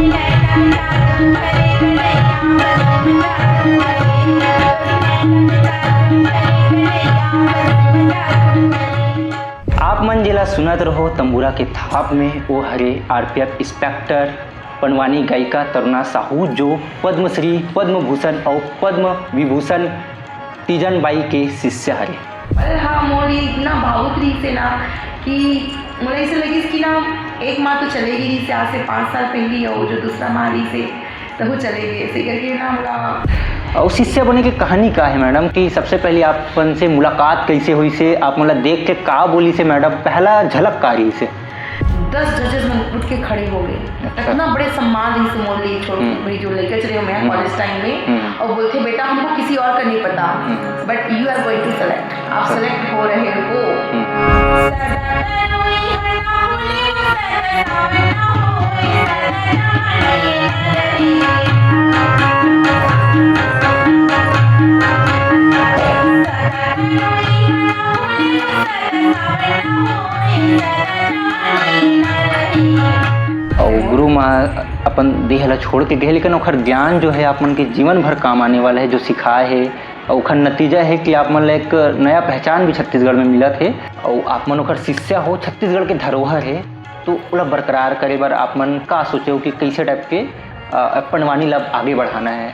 आप मन जिला सुनत रहो तंबूरा के थाप में ओ हरे आरपीएफ इंस्पेक्टर पनवानी गायिका तरुणा साहू जो पद्मश्री पद्म भूषण और पद्म विभूषण तीजन बाई के शिष्य हरे। अरे हाँ मोरी इतना भावुक रही से ना कि मुझे ऐसे लगी कि ना एक माँ तो चले गई से आज से 5 साल पहले और जो दूसरा माँ रही से तो वो चले गए ऐसे करके ना मुला। और शिष्य बने की कहानी का है मैडम कि सबसे पहले आपन से मुलाकात कैसे हुई से आप मतलब देख के का बोली से मैडम पहला झलक का रही से 10 जजेस में उठ के खड़े हो गए। इतना बड़े सम्मान रही से मोर ली छोड़ मेरी जो लेकर चले मैं कॉलेज टाइम में और बोलते बेटा हमको किसी और का नहीं पता but you are going to select आप सेलेक्ट हो रहे हो। और गुरु माँ अपन देहला छोड़ के गए लेकिन ओखर ज्ञान जो है आप मन के जीवन भर काम आने वाला है जो सिखाए है और ओखर नतीजा है कि आप मन ला एक नया पहचान भी छत्तीसगढ़ में मिलत है और आप मन ओखर शिष्य हो छत्तीसगढ़ के धरोहर है तो ओला बरकरार करे बर आप मन का सोचे हो कि कैसे टाइप के पनवानी ला आगे बढ़ाना है।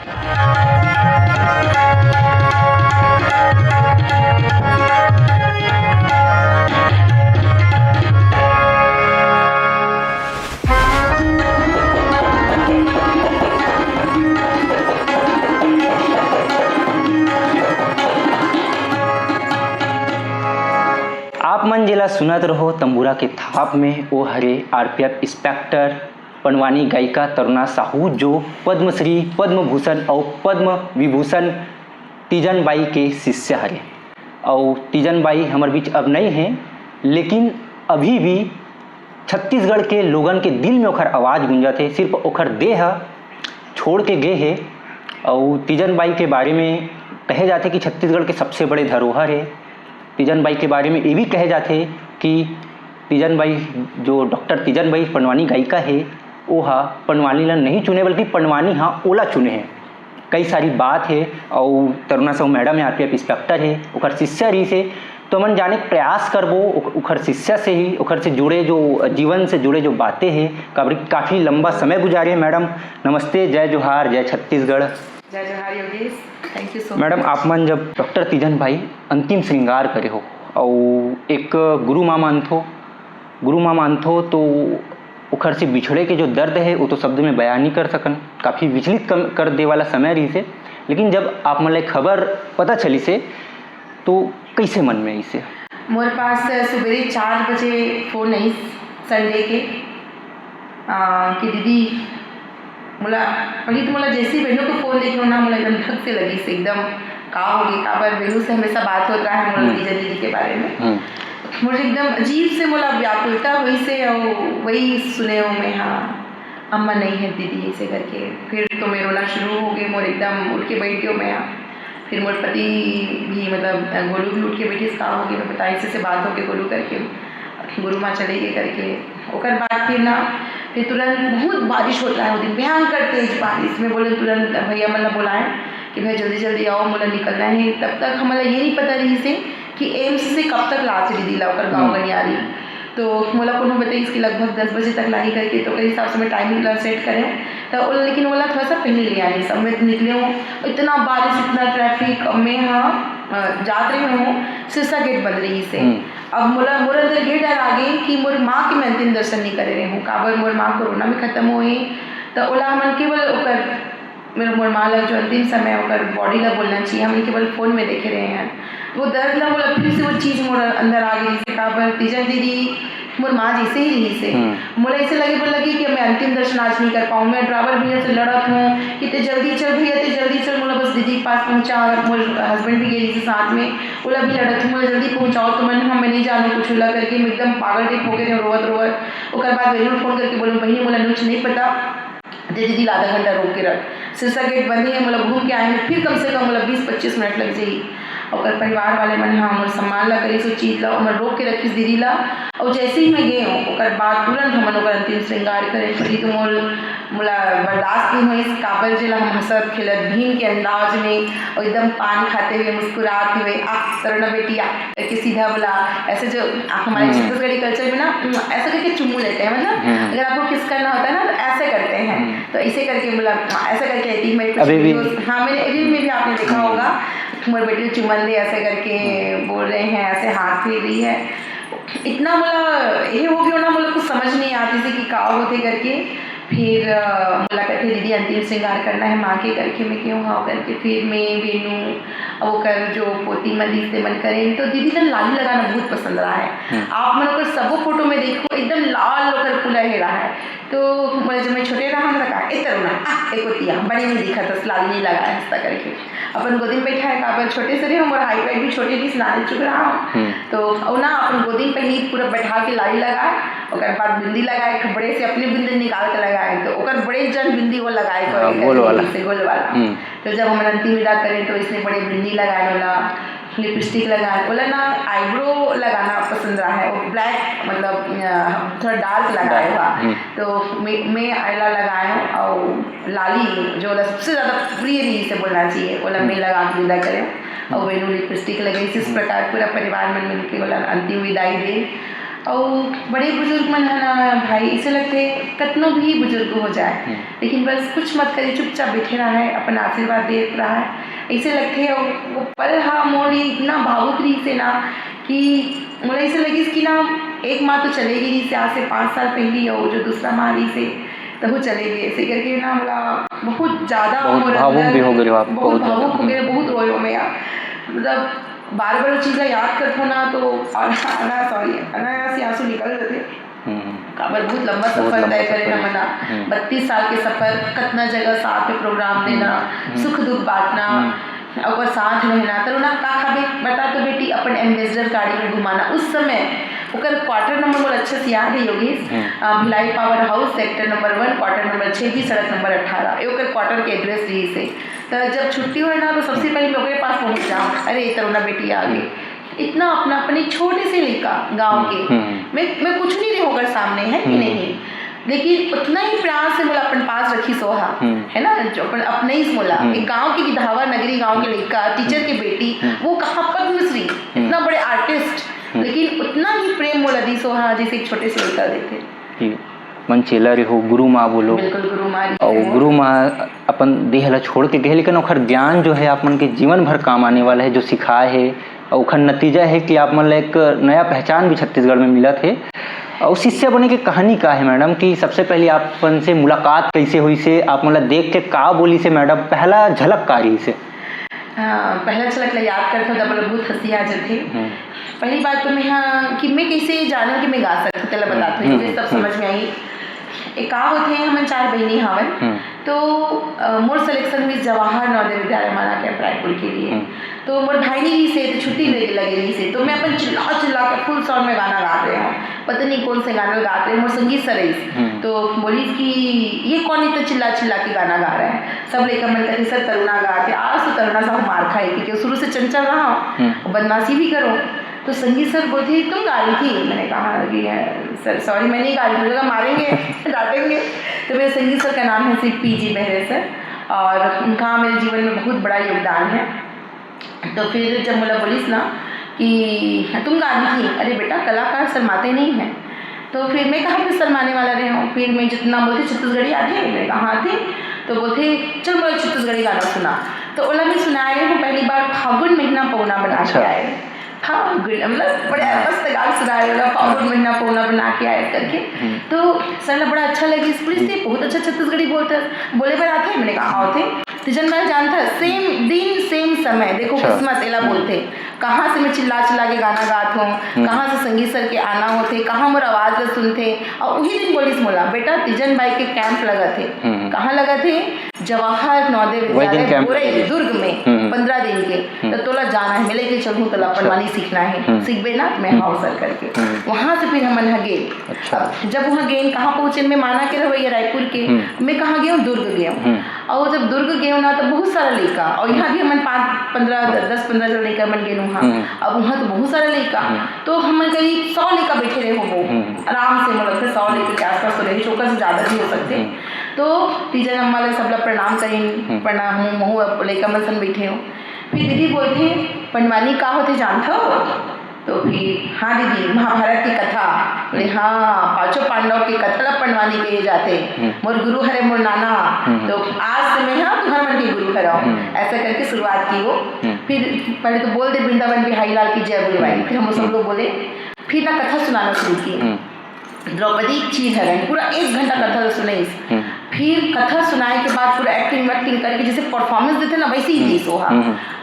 आप मन जिला सुनत रहो तंबूरा के थाप में ओ हरे आरपीएफ इंस्पेक्टर पनवानी गायिका तरुणा साहू जो पद्मश्री पद्म भूषण और पद्म विभूषण तीजन बाई के शिष्य हरे। और तीजन बाई हमारे बीच अब नहीं हैं लेकिन अभी भी छत्तीसगढ़ के लोगन के दिल में ओखर आवाज़ गूंजत है सिर्फ ओखर देह छोड़ के गए है। और तीजन बाई के बारे में कहे जाते कि छत्तीसगढ़ के सबसे बड़े धरोहर है। तीजन बाई के बारे में ये भी कहे जाते कि तीजन बाई जो डॉक्टर तीजन बाई पनवानी गायिका है वो हा पनवानी ला नहीं चुने बल्कि पनवानी हाँ ओला चुने हैं। कई सारी बात है और तरुणा साहू मैडम है आरपीएफ इंस्पेक्टर है ओखर शिष्य रही से तो मन जाने के प्रयास करबो ओखर शिष्य से ही ओखर से जुड़े जो जीवन से जुड़े जो बातें हैं काफ़ी लंबा समय गुजारे। मैडम नमस्ते, जय जोहार, जय छत्तीसगढ़। जय जोहार Yogesh, thank you so much. Madam आप मन जब डॉक्टर तीजन बाई अंतिम श्रृंगार करे हो और एक गुरु माँ मानथो तो ओखर से बिछड़े के जो दर्द है वो तो शब्द में बयान नहीं कर सकन काफ़ी विचलित कर दे वाला समय रही से लेकिन जब आप मन खबर पता चली से तो कैसे मन में इसे मोर पास सुबह 4 बजे फ़ोन आई संडे के कि दीदी मोला पहले तो मोला जैसे बहनों को फ़ोन देखे ना मोला एकदम धक से लगी से एकदम का हो गई का बार बहनों से हमेशा बात होता है मोला तीजन दीदी के बारे में मुझे एकदम अजीब से मोला व्याकुलता हुई से और वही सुने हो मैं हाँ अम्मा नहीं है दीदी ऐसे करके फिर तो मैं रोना शुरू हो गई मोर एकदम उठ के बैठ गई मैं फिर मोर पति भी मतलब गोलू भी उठ के बैठी का हो गई मैं पता ऐसे से बात हो के गोलू करके गुरु माँ चले गए करके ओकर बाद फिर तुरंत बहुत बारिश होता है वो दिन भयंकर तेज बारिश में बोले तुरंत भैया मतलब बुलाएं कि भैया जल्दी जल्दी आओ मतलब निकलना है। तब तक हमारा ये नहीं पता रही से कि एम्स से कब तक ला से दीदी लाकर गाँव गनियारी तो मोला को बताई इसकी लगभग 10 बजे तक लाई करके तो कई हिसाब से मैं टाइमिंग सेट करें तो लेकिन बोला थोड़ा सा पहले ले आने सब मैं निकले हूँ इतना बारिश इतना ट्रैफिक मैं हाँ जात रही हूँ सिरसा गेट बंद रही से अब मोला मोर अंदर ये डर आ गई कि मोर माँ के मैं अंतिम दर्शन नहीं करे रही हूँ काबर मोर माँ कोरोना में खत्म हुई तो ओला हमन केवल ओकर मेरे मोर माँ लग जो अंतिम समय ओकर बॉडी ला बोलना चाहिए हम केवल फ़ोन में देखे रहे हैं वो दर्द ला बोला फिर से वो चीज़ मोर अंदर आ गई जैसे काबर तीजन दीदी मोर माँ जैसे ही रही से मोला ऐसे लगी कि मैं अंतिम दर्शन आज नहीं कर पाऊँ मैं ड्राइवर भैया से लड़त हूँ कि ते जल्दी चल भैया ते जल्दी चल मोला बस दीदी के पास पहुँचा मोर हस्बैंड भी गई थी साथ में बोला भी लड़त हूँ मोला जल्दी पहुँचाओ तो मैं नहीं जानू कुछ होला करके मैं एकदम पागल टाइप हो गए रोवत ओकर बाद बहनों फ़ोन करके बोलूँ बहनी मोला कुछ नहीं पता दीदी आधा घंटा रोक के रख सिरसा गेट बंद है मतलब घूम के आए फिर कम से कम मतलब 20-25 मिनट लग जाएगी और परिवार वाले मन हाँ मोर सम्मान ला करी सो चीज़ ला और रोक के रखी दीदी ला। और जैसे ही मैं गए ओकर बाद तुरंत हमन ओकर अंतिम श्रृंगार करे पड़ी। तो मोला बर्दाश्त नहीं हुई काबर जेला हम हंसत खेलत भीम के अंदाज में और एकदम पान खाते हुए मुस्कुराते हुए तरुणा बेटी करके सीधा बोला। ऐसे जो हमारे छत्तीसगढ़ी कल्चर में ना ऐसा करके चुम्मू लेते हैं, मतलब अगर आपको किस करना होता है ना तो ऐसे करते हैं। तो ऐसे करके बोला ऐसा करके आई थी मेरे कुछ हाँ मेरे रील में भी आपने देखा होगा मेरी बेटी चुमन दे ऐसे करके बोल रहे हैं, ऐसे हाथ फेर रही है। इतना बोला ये हो गया ना, बोला कुछ समझ नहीं आती थी कि का होते करके। फिर बोला कहते दीदी अंतिम श्रृंगार करना है माँ के करके मैं क्यों हाँ करके फिर मैं बेनू वो कर जो पोती मरी से मन करें। तो दीदी ने लाली लगाना बहुत पसंद रहा है। आप मन अगर सबो फोटो में देखो एकदम लाल होकर फूला ही रहा है। तो बोले जब मैं छोटे रहा हम लगा ए तरुणा एक होतिया बड़ी नहीं दिखा था लाली नहीं लगाया हंसता करके अपन गोदी में बैठा है काबर छोटे से रहे हम और हाइट वाइट भी छोटे थी स्नान चुक रहा हूँ। तो और ना अपन गोदी में ही पूरा बैठा के लाली लगाए और बाद बिंदी लगाए बड़े से अपने बिंदी निकाल के लगाए। तो ओकर बड़े जन बिंदी वो लगाए गोल वाला। तो जब हम अंतिम विदा करें तो इसने बड़े बिंदी लगाए वाला लिपस्टिक लगाए बोला ना आईब्रो लगाना पसंद रहा है वो ब्लैक मतलब थोड़ा डार्क लगाया हुआ। तो मैं आईला लगाया हूँ और लाली जो सबसे ज़्यादा प्रिय रही से बोलना चाहिए बोला मैं लगा के विदा करें और वेनू लिपस्टिक लगे। इस प्रकार पूरा परिवार मन मिल के बोला अंतिम विदाई दे। और बड़े बुजुर्ग मन है ना भाई इसे लगते कितनों भी बुजुर्ग हो जाए लेकिन बस कुछ मत करे चुपचाप बैठे रहा है अपन आशीर्वाद दे रहा है ऐसे लगते है। वो पल हाँ मोरी इतना भावुक रही से ना कि मुझे ऐसे लगी कि ना एक माँ तो चलेगी रही से आज से 5 साल पहले और जो दूसरा माँ रही से तब वो चले गए ऐसे करके ना बोला बहुत ज़्यादा भावुक भी हो गए आप बहुत भावुक हो गए बहुत रोए हो मैं मतलब बार बार चीज़ें याद करते हो ना तो अनायास आंसू निकल रहे थे। काबर बहुत लंबा सफर तय करे ना मना 32 साल के सफर कितना जगह साथ में प्रोग्राम देना सुख दुख बांटना और साथ रहना। तो ना का खाबे बता तो बेटी अपन एम्बेसडर गाड़ी में घुमाना उस समय ओकर क्वार्टर नंबर बहुत अच्छे से याद है Yogesh Bhilai power house sector number 1 quarter number 6 भी सड़क नंबर 18 ये ओकर क्वार्टर के एड्रेस रही से। तो जब छुट्टी हुई ना तो सबसे पहले मैं ओकरे पास पहुँच जाऊँ अरे तरुणा बेटी आ गई। इतना अपना अपने छोटे से लड़का गाँव के मैं कुछ नहीं रही होकर सामने है कि नहीं लेकिन उतना ही प्यार से बोला अपन पास रखी सोहा है ना जो अपन अपने ही बोला एक गांव की विधावा नगरी गांव के लड़का टीचर की बेटी वो कहाँ पद्मश्री इतना बड़े आर्टिस्ट लेकिन उतना ही प्रेम मोला दी सोहा जैसे एक छोटे से लड़का देते मन चेला रे हो गुरु माँ बोलो बिल्कुल गुरु माँ और गुरु माँ अपन देह ला छोड़ के गए लेकिन ओखर ज्ञान जो है आप मन के जीवन भर काम आने वाला है जो सिखाए है और ओखर नतीजा है कि आप मन ला एक नया पहचान भी छत्तीसगढ़ में मिला थे। और शिष्य बने की कहानी का है मैडम कि सबसे पहले आपन से मुलाकात कैसे हुई से आप मतलब देख के का बोली से मैडम पहला झलक का रही से पहला झलक ला याद करता था मतलब बहुत हंसी आ जाती। पहली बात तो मैं हाँ कि मैं कैसे जानूँ कि मैं गा सकती चला बताती हूँ मुझे सब समझ में आई। एक का होते हैं हम 4 बहनी हवन तो मोर सिलेक्शन हुई जवाहर नवोदय विद्यालय माना कैंप रायपुर के लिए। तो मोर भाई नहीं से तो छुट्टी लगे रही से तो मैं अपन चिल्ला के फुल साउंड में गाना गा रहे हैं पता नहीं कौन से गाना गा रहे हैं मोर संगीत सर तो बोली कि ये कौन इतना चिल्ला चिल्ला के गाना गा रहे हैं। सब लेकर मन करके सर तरुणा गा के आज तो तरुणा साहब मार खाए क्योंकि शुरू से चंचल रहा और बदमाशी भी करो। तो संगीत सर बोलते तुम गा रही थी मैंने कहा कि सर सॉरी मैं नहीं गा रही मुझे मारेंगे डांटेंगे। तो मेरे संगीत सर का नाम है श्री पीजी बहरे सर और उनका मेरे जीवन में बहुत बड़ा योगदान है। तो फिर जब मुझे बोलीस ना कि तुम गा रही थी अरे बेटा कलाकार शर्माते नहीं हैं। तो फिर मैं कहाँ पे शर्माने वाला रहे हूँ फिर मैं जितना बोलती छत्तीसगढ़ी आती है मैंने कहा हाँ थी। तो बोलते चल मुझे छत्तीसगढ़ी गाना सुना तो ओला में सुनाए वो पहली बार फागुन महीना पौना बना के आए मतलब बड़े मस्त गाल सुनाए होगा फागुन महीना पौना बना के आए करके। तो सर बड़ा अच्छा लगी इस पुलिस थे बहुत अच्छा छत्तीसगढ़ी बोले पर आते मैंने कहा होते तिजन मैं जानता सेम दिन सेम समय देखो किस्मत एला बोलते कहाँ से मैं चिल्ला चिल्ला के गाना गात हूँ कहाँ से संगीत सर के आना होते कहाँ मोर आवाज़ ला सुनते। और वही दिन बोलिस मोला बेटा तिजन भाई के कैंप लगा थे कहाँ लगा थे जवाहर नवोदय विद्यालय बोरई दुर्ग में 15 दिन के। तो तोला जाना है मैं लेके चलूँ तो पनवानी सीखना है सीखबे ना मैं हाउ सर करके वहाँ से फिर हमन गे। जब वहाँ गए कहाँ पहुँचे मैं माना के रवैया रायपुर के मैं कहाँ गया हूँ दुर्ग गया हूँ और जब दुर्ग गए ना तो बहुत सारा लड़का, और यहाँ भी हमन 10-15 जन लड़का मन गए वहाँ। अब वहाँ तो बहुत सारा लड़का, तो हमन करीब 100 लड़का बैठे रहे हो वो आराम से, मतलब 100 लड़के के आसपास तो रहे, चौका से ज़्यादा भी हो सकते। तो टीचर अम्मा ले सब लोग प्रणाम करें, प्रणाम हूँ लड़का मन सन बैठे हो। फिर दीदी बोलते पंडवानी का होते जानता हो? तो फिर हाँ दीदी, महाभारत की कथा। बोले हाँ, पांचों पांडव की कथा पंडवानी कहे जाते, मोर गुरु हरे मोर नाना, तो आज से मैं हाँ तुम्हारे मन के गुरु हराओ, ऐसा करके शुरुआत की वो। फिर पहले तो बोल दे वृंदावन बिहारी लाल की जय बुलवाई, फिर हम सब लोग बोले, फिर ना कथा सुनाना शुरू की। द्रौपदी चीरहरण पूरा 1 घंटा कथा सुनाई। फिर कथा सुनाए के बाद पूरा एक्टिंग करके जैसे परफॉर्मेंस देते ना वैसे ही दी सोहा।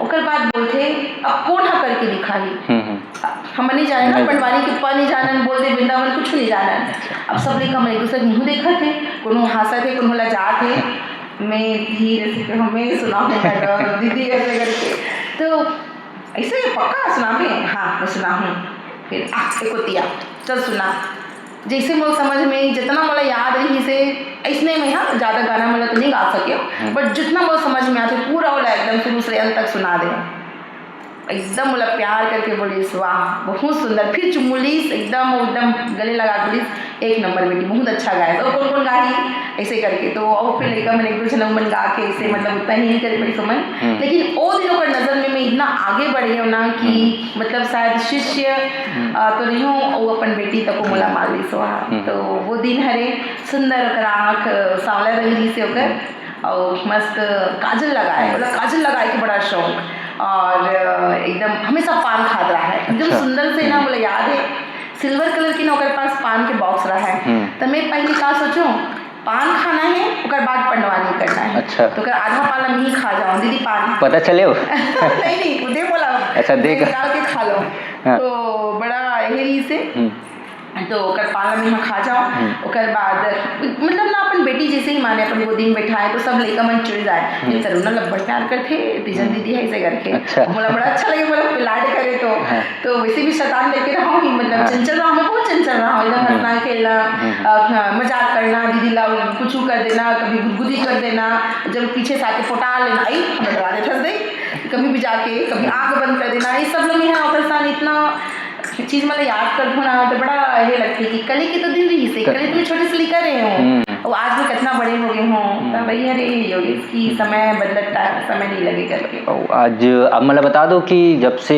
उसके बाद बोलते अब कौन हा करके दिखाई, हम नहीं जाने ना पंडवानी के नहीं जानन, बोल दे वृंदावन कुछ नहीं जानन। अब सब लेकर हम एक दूसरे मुँह देखा थे, कोनो हंसा थे, कोनो लजा थे। मैं धीरे से हमें सुना हूँ दीदी ऐसे करके, तो ऐसे पक्का सुना में, हाँ मैं सुना हूँ। फिर एक चल सुना, जैसे मोर समझ में जितना मला याद रही से ऐसने में, हाँ ज़्यादा गाना मला तो नहीं गा सके, बट जितना मोर समझ में आते पूरा वाला एकदम शुरू से अंत तक सुना दे, एकदम बोला प्यार करके बोली वाह बहुत सुंदर। फिर चुमुली एकदम गले लगा बोली एक नंबर बेटी, बहुत अच्छा गाया। तो कौन कौन गाई ऐसे करके, तो और फिर लेकर मैंने 1-2 जन मन गा के ऐसे, मतलब उतना ही नहीं करे पड़ी समझ। लेकिन वो दिनों का नज़र में मैं इतना आगे बढ़ी हूँ ना कि मतलब शायद शिष्य तो नहीं हूँ, वो अपन बेटी तक को मोला मार ली सोहा। तो वो दिन हरे सुंदर ओकर आँख सांवला रंगी से होकर, और मस्त काजल लगाए, मतलब काजल लगाए के बड़ा शौक, और एकदम हमेशा पान खाद रहा है एकदम सुंदर से ना, बोला याद है सिल्वर कलर की ना ओकर पास पान के बॉक्स रहा है। तो मैं पहले का सोचूं पान खाना है ओकर बाद पंडवानी करना है। अच्छा। तो कर आधा पाला मैं ही खा जाऊँ दीदी पान, पता चले हो नहीं उदय बोला अच्छा देख के खा लो। तो बड़ा यही से तो ओकर पाला में खा जाओ, ओकर बाद मतलब ना अपन बेटी जैसे ही माने अपन गोदी में बैठाए तो सब लड़का मन चिड़ जाए, ये तरुणा लब्बड़ प्यार करते तीजन दीदी है ऐसे करके। अच्छा। बोला बड़ा अच्छा लगे, बोला लाड करे तो वैसे भी शैतान लेके रहा हूँ, मतलब चंचल रहा हूँ, मैं बहुत चंचल रहा हूँ, एकदम हंसना खेलना मजाक करना, दीदी ला कुछ कर देना, कभी गुदगुदी कर देना, जब पीछे से आके फोटा लेना, आई हमें डरा देता दे, कभी भी जाके कभी आँख बंद कर देना, ये सब लोग में है परेशान। इतना चीज मतलब याद कर ना तो बड़ा ये लगती है कि कल के तो दिन रही से, कल तुम्हें छोटे से लिखा रहे हो और आज भी कितना बड़े हो गए हों, तो वही अरे योगी इसकी समय बदलता समय नहीं लगे करके। आज अब मतलब बता दो कि जब से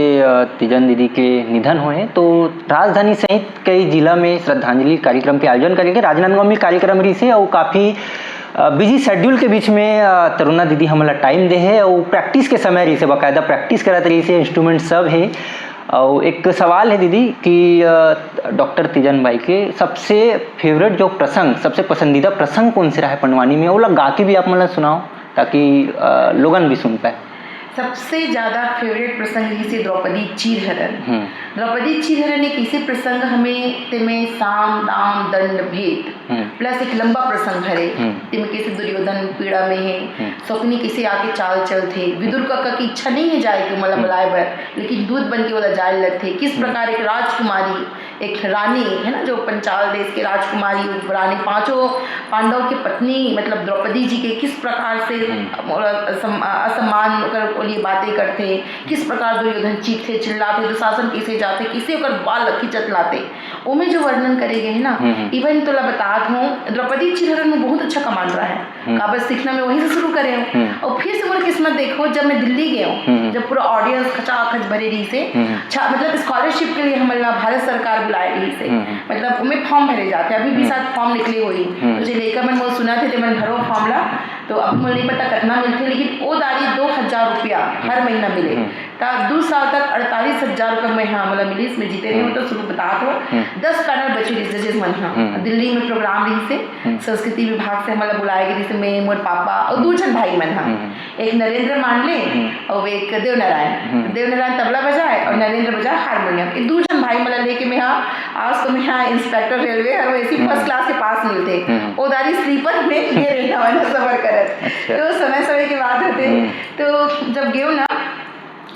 तीजन दीदी के निधन हुए तो राजधानी सहित कई जिला में श्रद्धांजलि कार्यक्रम के आयोजन करेंगे, राजनांदगांव में कार्यक्रम रही से और काफ़ी बिजी शेड्यूल के बीच में तरुणा दीदी हमला टाइम दे है और प्रैक्टिस के समय रही से बाकायदा प्रैक्टिस करत रही से, इंस्ट्रूमेंट सब है। और एक सवाल है दीदी कि डॉक्टर तीजन भाई के सबसे फेवरेट जो प्रसंग, सबसे पसंदीदा प्रसंग कौन से रहा है पंडवानी में, वो लोग गा के भी आप मतलब सुनाओ ताकि लोगन भी सुन पाए। सबसे ज़्यादा फेवरेट प्रसंग जैसे द्रौपदी चीरहरण। द्रौपदी चीरहरण एक ऐसे प्रसंग हमें तिमें साम दाम दंड भेद प्लस एक लंबा प्रसंग हरे, तिमें कैसे दुर्योधन पीड़ा में है, शकुनी कैसे आके चाल चल थे, विदुर का की इच्छा नहीं है जाए कि मतलब बुलाए बर, लेकिन दूध बन के वाला जाए लग थे, किस प्रकार एक राजकुमारी एक रानी है ना जो पंचाल देश के राजकुमारी रानी पांचों पांडव की पत्नी मतलब द्रौपदी जी के किस प्रकार से असम्मान कर लिए बातें करते, किस प्रकार दुर्योधन चीखते चिल्लाते, दुशासन कैसे जाते, किसे ओकर बाल खिंचत लाते, ओमे जो वर्णन करे गए है ना। इवन तो बतात हूँ द्रौपदी चीरहरण में बहुत अच्छा कमांड रहा है, काबज सीखना में वहीं से शुरू करे हूँ। और फिर से मेरी किस्मत देखो जब मैं दिल्ली गया हूँ, जब पूरा ऑडियंस खचाखच भरे रही से मतलब स्कॉलरशिप के लिए हमारे भारत सरकार बुलाए रही से, मतलब उनमें फॉर्म भरे जाते, अभी भी साथ फॉर्म निकले हुई मुझे लेकर मैं वो सुना थे मन भरो फॉर्म ला, तो अब मुझे नहीं पता कितना मिलते, लेकिन वो दारी 2000 रुपया हर महीना मिले। 2 साल तक 48,000 रुपये में हाँ मतलब मिली, इसमें जीते नहीं हो तो शुरू बता दो 10 पैनल बचे जजेस मन हाँ दिल्ली में प्रोग्राम रही से संस्कृति विभाग से हमारा बुलाए गए, जैसे मैं मोर पापा और 2 जन भाई मन हाँ, एक नरेंद्र मांडले और एक देवनारायण तबला बजाए और नरेंद्र बजाए हारमोनियम, ये 2 जन भाई मतलब लेके मैं हाँ आज तो मैं हाँ इंस्पेक्टर रेलवे और ऐसी फर्स्ट क्लास के पास मिलते, ओदारी स्लीपर में ये रहना वाला सफर करत। तो समय के बाद होते तो जब गए ना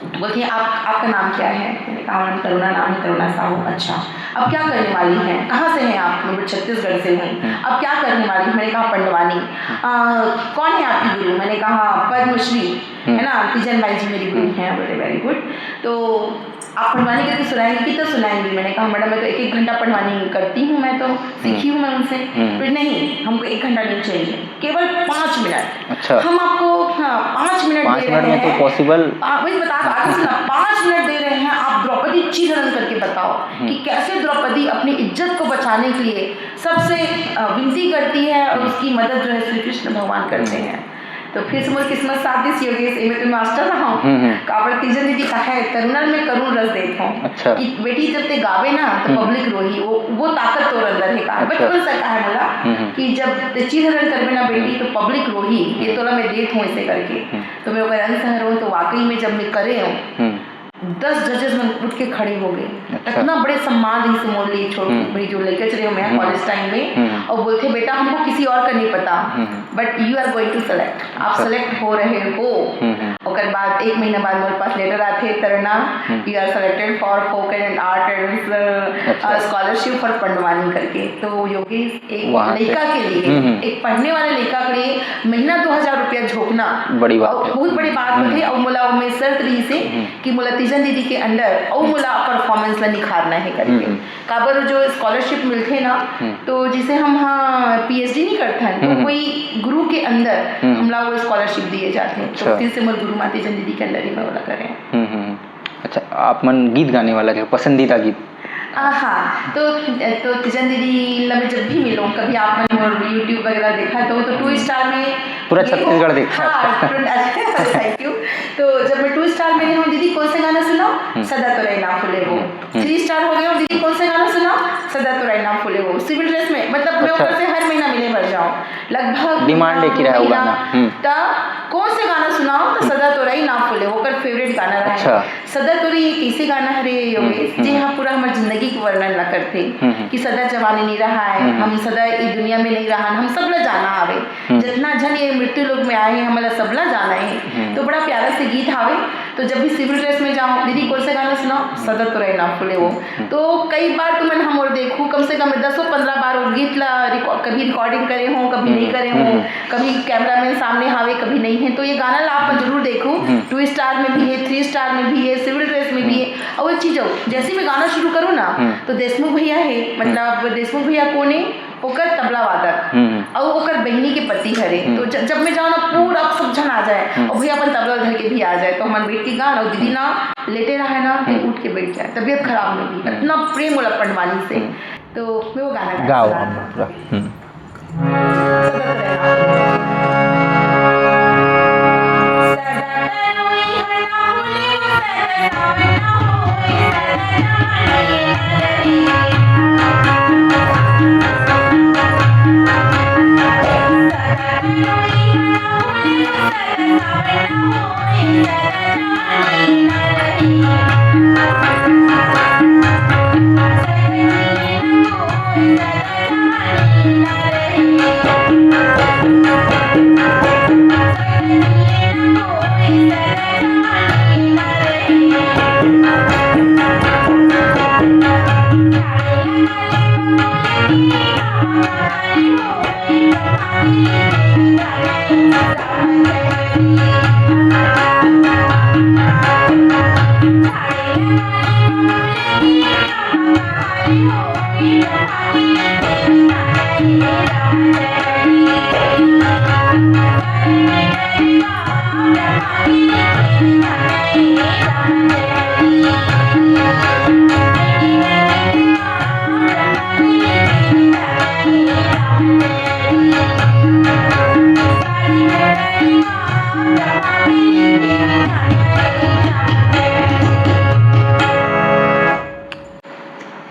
बोलती है आपका नाम क्या है? मैंने कहा मैडम तरुणा नाम है, तरुणा साहू। अच्छा, अब क्या करने वाली हैं? कहाँ से हैं आप? मैं छत्तीसगढ़ से हूँ। अब क्या करने वाली? मैंने कहा पंडवानी। कौन है आपकी गुरु? मैंने कहा पद्मश्री है ना, तीजन बाई जी मेरी गुरु हैं। बोले वेरी गुड, तो आप पंडवानी करके सुनाएंगे? कितना सुनाएंगी? मैंने कहा मैडम मैं तो 1-1 घंटा पंडवानी करती हूँ, मैं तो सीखी हूँ मैं उनसे। फिर नहीं, हमको 1 घंटा नहीं चाहिए, केवल 5 मिनट। अच्छा, हम आपको 5 मिनट दे रहे में हैं। तो पॉसिबल, वही बता आगे सुना, 5 मिनट दे रहे हैं, आप द्रौपदी चीरहरण करके बताओ कि कैसे द्रौपदी अपनी इज्जत को बचाने के लिए सबसे विनती करती है और उसकी मदद जो है श्री कृष्ण भगवान करते हैं। तो फिर से मुझे किस्मत साथ दिस योगेश में तो मास्टर रहा हूँ। काबर तीजन दीदी कहा है तरुणा में करुण रस देता हूँ। अच्छा, कि बेटी जब ते गावे ना तो पब्लिक रोही, वो ताकत तोर अंदर है। कहा बचपन से कहा है बोला कि जब ते चीरहरण करवे ना बेटी तो पब्लिक रोही, ये तोला मैं देख हूँ ऐसे करके। तो मैं अगर अंसहर हूँ तो वाकई में जब मैं करे हूँ 10 जजेस में उठ के खड़े हो गए। अच्छा। इतना बड़े सम्मान ही से मोड़ ली छोटी बड़ी जो लेकर चले हो मैं कॉलेज टाइम में, और बोलते बेटा हमको किसी और का नहीं पता, but you are going to select, आप सेलेक्ट हो रहे हो। और बाद 1 महीना बाद मेरे पास लेटर आते Taruna you are selected for folk and art and scholarship for Pandavani करके। तो योगेश एक लड़का के लिए, एक पढ़ने वाले लड़का के लिए महीना 2000 रुपया झोंकना बड़ी बात है, बहुत बड़ी बात होती। और मुला में शर्त रही से कि मुला तीजन दीदी के अंडर और मुला परफॉर्मेंस ला निखारना है करके। काबर जो स्कॉलरशिप मिलते ना, तो जिसे हम पीएचडी नहीं करते हैं तो कोई गुरु के अंदर हमला वो स्कॉलरशिप दिए जाते हैं। तो फिर से मोर गुरु माता तीजन दीदी के अंदर ही मैं वाला करें। अच्छा, आप मन गीत गाने वाला जो पसंदीदा गीत? हाँ, तो तीजन दीदी मैं जब भी मिलूँ, कभी आपने यूट्यूब वगैरह देखा तो 2 स्टार में पूरा छत्तीसगढ़ देखा। हाँ, थैंक यू। तो जब मैं 2 स्टार में हूँ, दीदी कौन सा गाना सुनाओ? सदा तो रहना फूले वो। 3 स्टार हो गया, दीदी कौन सा गाना सुनाओ? सदा तो रहना फूले वो। सिविल ड्रेस में, मतलब मैं ऊपर से हर महीना मिले भर जाऊँ, लगभग डिमांड एक ही रहा गाना। कौन से गाना सुनाओ? तो सदा तो रही ना फूले वो कर फेवरेट गाना रहा है। सदा तो रही कैसे गाना है रे योगेश जी? हाँ, पूरा हमारी जिंदगी के वर्णन न करते कि सदा जवानी नहीं रहा है, हम सदा इस दुनिया में नहीं रहा, हम सबला जाना आवे, जितना जन ये मृत्यु लोक में आए हैं हमारा सबला जाना है। तो बड़ा प्यारा से गीत आवे। तो जब भी सिविल ड्रेस में जाऊँ, दीदी कौन से गाना सुनाओ? सदा तो रहना फूले वो। तो कई बार तो मैंने हम और देखूँ, कम से कम 10-15 बार वो गीत ला कभी रिकॉर्डिंग करे हों, कभी नहीं करे हों, कभी कैमरामैन सामने हावे, कभी नहीं है। तो ये गाना ला आप जरूर देखो। 2 स्टार में भी है, 3 स्टार में भी है, सिविल ड्रेस में भी है। और एक चीज हो, जैसे मैं गाना शुरू करूँ ना तो देशमुख भैया है, मतलब देशमुख भैया कौन है? ओकर तबला वादक और ओकर बहनी के पति हरे। तो जब मैं जाऊँ ना पूरा सब जन आ जाए और भैया अपन तबला धर के भी आ जाए, तो हमारे बेट की गान और दीदी ना लेटे रहे ना तो उठ के बैठ जाए, तबीयत खराब में भी इतना प्रेम वाला पंडवानी से। तो मैं वो गाना गाओ।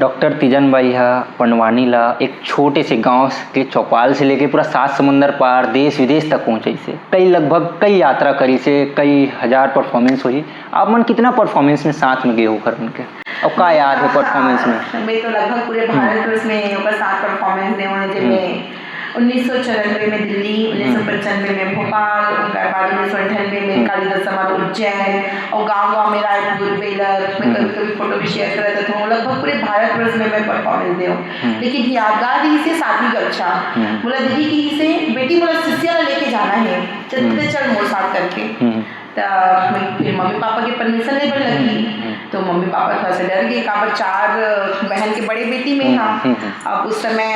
डॉक्टर तीजन बाई पंडवानी ला एक छोटे से गांव के चौपाल से लेके पूरा 7 समुंदर पार देश विदेश तक पहुंचे से लगभग कई यात्रा करी से कई हजार परफॉर्मेंस हुई। आप मन कितना परफॉर्मेंस में साथ में गए होकर उनके, और क्या याद है परफॉर्मेंस में? मैं तो लगभग पूरे भारत में ऊपर 7 परफॉर्मेंस दे जिनमें 1994 में दिल्ली, 1995 में भोपाल, उसके बाद 1998 में कालिदास समारोह उज्जैन, और गाँव में रायपुर, बेलर, मैं कभी कभी फोटो भी शेयर कर रहता था। लगभग पूरे भारतवर्ष में मैं परफॉर्मेंस दे हूँ। लेकिन यादगार ही से 7वीं कक्षा बोला दीदी की से बेटी बोला शिष्या लेके जाना है, चल मोर साथ करके। फिर मम्मी पापा के परमिशन लेने लगी, तो मम्मी पापा थोड़ा सा डर गए। काबर 4 बहन के बड़े बेटी में हाँ। अब उस समय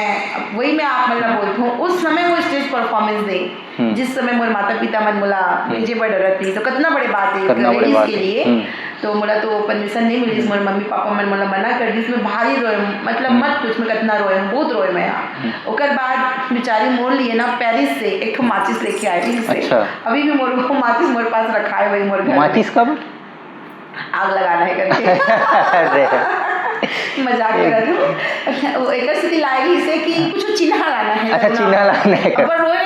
वही मैं आप मतलब बोलती हूँ, उस समय वो स्टेज परफॉर्मेंस दे जिस समय मोर माता पिता मन बोला मुझे बड़ा डरत थी, तो कितना बड़े बात है इसके लिए। तो मोला तो परमिशन नहीं मिली, मोर मम्मी पापा मन मोला मना कर दी। इसमें भारी रोए, मतलब मत पूछ मैं कितना रोए, बहुत रोए मैं यहाँ। ओकर बाद बेचारी मोर लिए ना पेरिस से एक माचिस लेके आई थी। अच्छा। अभी भी मोर को माचिस मोर पास रखा है, वही मोर घर। माचिस कब आग लगाना है करके मजाक कर रहा था। वो एक स्थिति लाएगी इसे कि कुछ चिन्ह लाना है। अच्छा, चिन्ह लाना है। अब रोए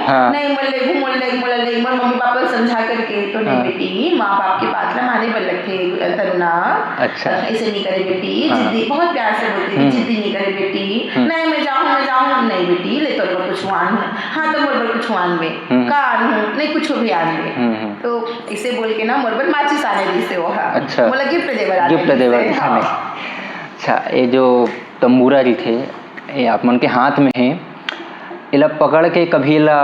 हाँ। नहीं मोल मम्मी पापा समझा करके, तो नहीं बेटी माँ बाप के बात ना माने बल थे तरुणा। अच्छा, ऐसे नहीं करे बेटी, जिद्दी बहुत प्यार से बोलती थी, जिद्दी नहीं करे बेटी। नहीं मैं जाऊँ नहीं बेटी, ले तो कुछ आन हूँ। हाँ तो मोर कुछ आन में का आन हूँ, नहीं कुछ भी आन में। तो इसे बोल के ना मोर पर माचिस आने दी से वो। अच्छा, बोला गिफ्ट देवर। अच्छा, ये जो तंबूरा जी थे ये आप मन के हाथ में है, इला पकड़ के कभी इला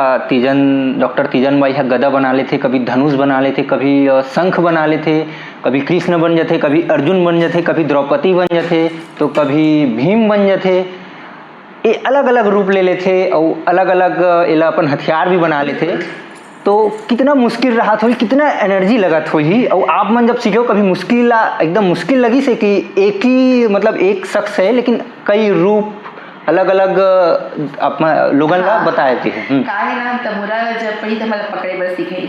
डॉक्टर तीजन बाई गदा बना लेते, कभी धनुष बना लेते, कभी शंख बना लेते, कभी कृष्ण बन जाते, कभी अर्जुन बन जाते, कभी द्रौपदी बन जाते, तो कभी भीम बन जाते। ये अलग अलग रूप ले लेते और अलग अलग इला अपन हथियार भी बना लेते। तो कितना मुश्किल रहा थोड़ी, कितना एनर्जी लगा थोड़ी। और आप मन जब सीखे कभी मुश्किल एकदम मुश्किल लगी से कि एक ही मतलब एक शख्स है लेकिन कई रूप अलग अलग अपना लोगन ला बताए थे। काहे ना तमुरा जब पढ़ी तो मतलब पकड़े बर सीखे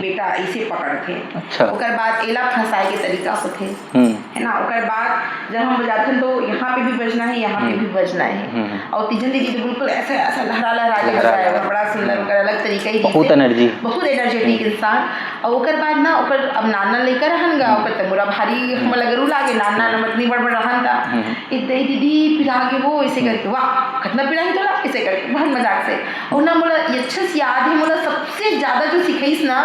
बेटा इसे पकड़ थे। अच्छा। ओकर बाद एला फंसाए के तरीका होते है ना। ओकर बाद जब हम बजाते तो यहाँ पे भी बजना है, यहाँ पे भी बजना है। और तीजन दीदी तो बिल्कुल ऐसा ऐसा लहरा के बजाया, बड़ा सुंदर, ओकर अलग तरीका ही, बहुत एनर्जेटिक इंसान। और ओकर बाद ना ओकर अब नाना लेकर रहन गा, ओकर तमुरा भारी हम लगरू लागे, नाना नमतनी बड़ रहन था। इतने दीदी फिर आगे वो ऐसे करके वाह कितना पिड़ा है तोला, इसे करके बहुत मजाक से। और ना मोला अच्छे से याद है, मोला सबसे ज्यादा जो सिखाईस ना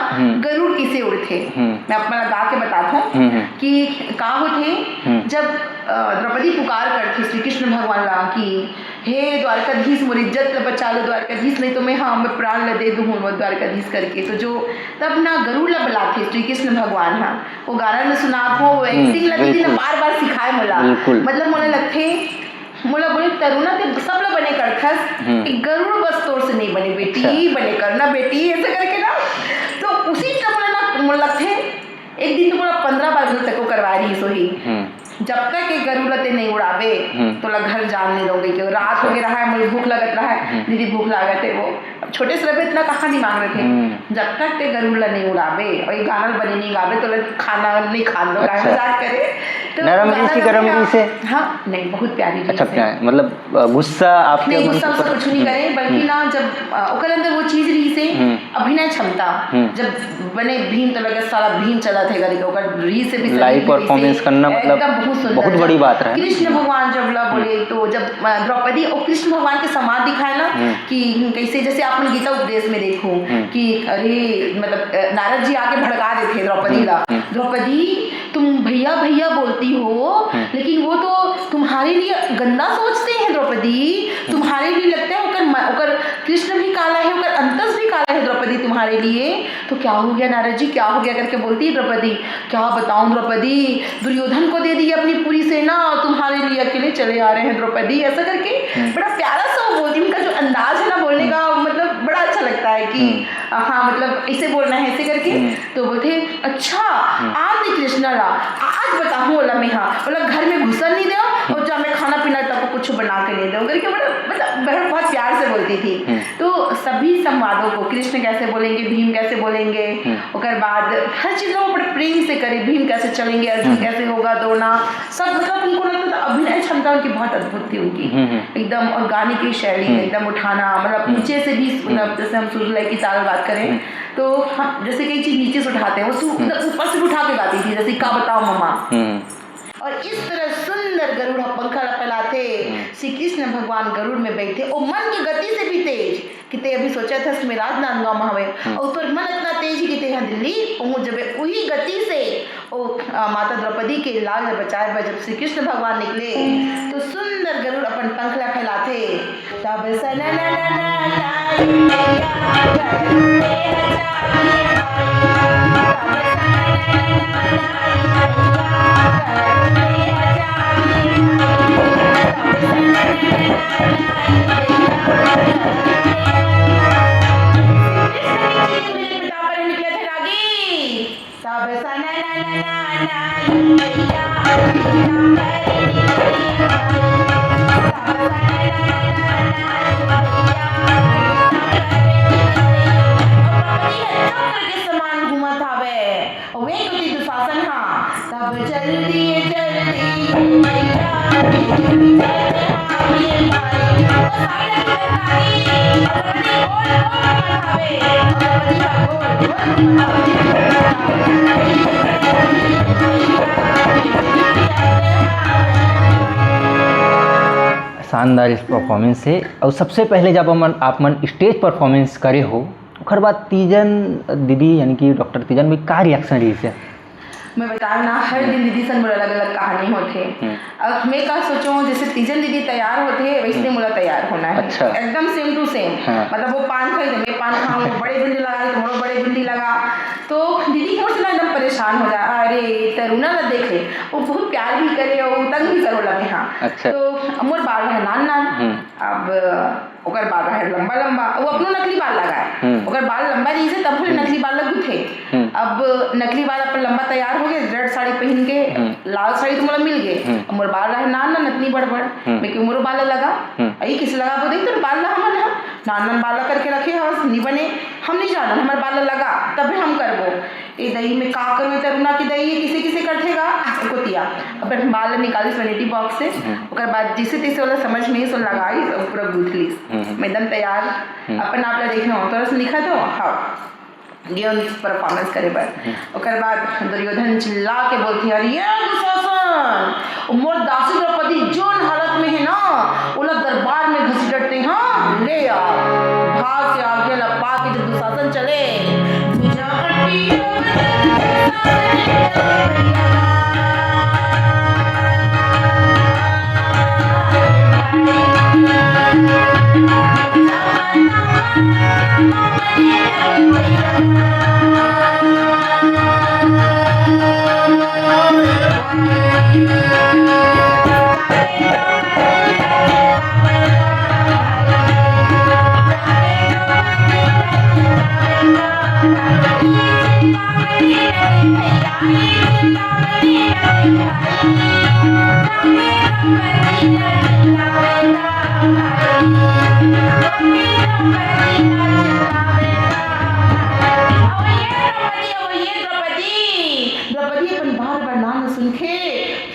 गरुड़ किसे उड़ते। मैं अपना लगा के बताता हूँ कि का होते जब द्रौपदी पुकार करती श्री कृष्ण भगवान ला कि हे द्वारकाधीश मोर इज्जत ल बचा लो द्वारकाधीश, नहीं तो मैं प्राण ल दे दूँ द्वारकाधीश करके। तो जो तब ना गरुड़ ला बुलाते श्री कृष्ण भगवान हाँ, वो गाना में सुनात हो, वो एक्टिंग लगी थी ना, बार सिखाए मोला। मतलब मोला लगते मोला बोले तरुणा ते सब लोग बने करथस, गरुड़ बस तोर से नहीं बने बेटी। अच्छा। बने करना बेटी ऐसे करके ना। तो उसी तरह ना मोला लगते एक दिन तो मोला 15 बार गरुड़ तक को करवा रही सो ही, जब तक एक गरुड़ ते नहीं उड़ावे तो ला घर जान नहीं दोगे कि रात हो गया रहा है, मुझे भूख लगत रहा है, दीदी भूख लागत है। वो छोटे से रहे इतना कहाँ नहीं मांग रहे थे, जब तक ते गरुड़ ला नहीं उड़ावे और ये गाना बने नहीं गावे तो खाना नहीं खान लो। अच्छा। मजाक करे तो नरम रीति गरम रीति से। हाँ नहीं बहुत प्यारी रीति। अच्छा प्यार मतलब गुस्सा आपके नहीं, गुस्सा उसका कुछ नहीं करे, बल्कि ना जब ओकर अंदर वो चीज रही से अभिनय क्षमता। जब बने भीम तो लगे साला भीम चला थे करके ओकर री से भी लाइव परफॉर्मेंस करना मतलब बहुत बड़ी बात है। कृष्ण भगवान जब ला बोले तो जब द्रौपदी और कृष्ण भगवान के समाज दिखाए ना कि कैसे, जैसे आपने गीता उपदेश में देखो कि अरे मतलब नारद जी आके भड़का देते द्रौपदी ला, द्रौपदी तुम भैया भैया बोलती हो लेकिन वो तो तुम्हारे लिए गंदा सोचते हैं द्रौपदी, तुम्हारे लिए लगता है ओकर कृष्ण भी काला है, ओकर अंतस भी काला है द्रौपदी तुम्हारे लिए। तो क्या हो गया नारद जी, क्या हो गया करके बोलती है द्रौपदी, क्या बताऊं द्रौपदी, दुर्योधन को दे दी अपनी पूरी सेना, तुम्हारे लिए अकेले चले आ रहे हैं द्रौपदी, ऐसा करके बड़ा प्यारा सा वो बोलती। उनका जो अंदाज है ना बोलने का, मतलब बड़ा अच्छा लगता है कि हाँ मतलब ऐसे बोलना है ऐसे करके। तो बोलते अच्छा आज नहीं कृष्णा ला, आज बताऊँ बोला मैं, हाँ बोला घर में घुसन नहीं दो और जब मैं खाना पीना तब कुछ बना के नहीं दो करके, मतलब बहन बहुत प्यार से बोलती थी। तो सभी संवादों को कृष्ण कैसे बोलेंगे, भीम कैसे बोलेंगे, उसके बाद हर चीज़ों को बड़े प्रेम से करे, भीम कैसे चलेंगे, अर्जुन कैसे होगा दौड़ना, सब मतलब उनको लगता था अभिनय क्षमता उनकी बहुत अद्भुत थी उनकी एकदम। और गाने की शैली एकदम उठाना, मतलब नीचे से भी, मतलब जैसे हम सुरलाई की ताल बात करें तो हम जैसे कई चीज़ नीचे से उठाते हैं, वो ऊपर से उठा के गाती थी, जैसे का बताओ मम्मा। और इस तरह सुंदर गरुड़ पंखा फैलाते, श्री कृष्ण भगवान गरुड़ में बैठे और मन की गति से भी तेज कि ते अभी सोचा था कि मैं राजनांदगांव में हवे और तोर मन इतना तेज कि ते यहाँ दिल्ली पहुँच जबे वही गति से ओ माता द्रौपदी के लाल बचाए बा जब श्री कृष्ण भगवान निकले तो सुंदर गरुड़ अपन पंखला फैलाते तब शानदार इस परफॉर्मेंस से। और सबसे पहले जब आप मन स्टेज परफॉर्मेंस करे हो ओकर बाद तीजन दीदी यानी कि डॉक्टर तीजन में का रिएक्शन रही से? मैं बताऊँ ना हर दिन दीदी सन मोला अलग अलग कहानी होते। अब मैं का सोचूं जैसे तीजन दीदी तैयार होते वैसे मोला तैयार होना है। अच्छा। एकदम सेम टू सेम। मतलब वो पान खाई तो मैं पान खाऊँ, बड़े बिंदी लगा तो मोड़ा बड़े बिंदी लगा तो दीदी मोर से ना एकदम परेशान हो जा अरे तरुणा ना देख ले वो बहुत प्यार भी करे और तंग भी करो लगे। हाँ अच्छा। तो मोर बाल रहे नान अब ओकर बाल रहे लंबा लंबा वो अपनो नकली बाल लगाए ओकर बाल लंबा रही से तब नकली बाल लग थे। अब नकली बाल अपन लंबा तैयार हो गए रेड साड़ी पहन के लाल साड़ी तो मोला मिल गए मोर बाल रहे नान नतनी बड़बड़ मैं क्यों मोर बाल लगा आई किस लगा वो देख तो बाल ला हमन नान नान बाल करके रखे हस नहीं बने हम नहीं जाना हमारे बाल लगा तब हम करबो ए दही में का करो तरुणा की दही किसे किसे कटेगा कोतिया अब बाल निकाली वैनिटी बॉक्स से ओकर बाद जिसे तिसे वाला समझ नहीं सो लगाई पूरा गूथलीस मैं एकदम तैयार अपन आप ला देखना हो तो लिखा तो हाँ लियोन परफॉर्मेंस करे बर ओकर बाद दुर्योधन चिल्ला के बोलती अरे दुशासन मोर दासी द्रौपदी जोन हालत में है ना ओला दरबार में घसीटते हाँ ले आ भाग से आगे लपा के जब दुशासन चले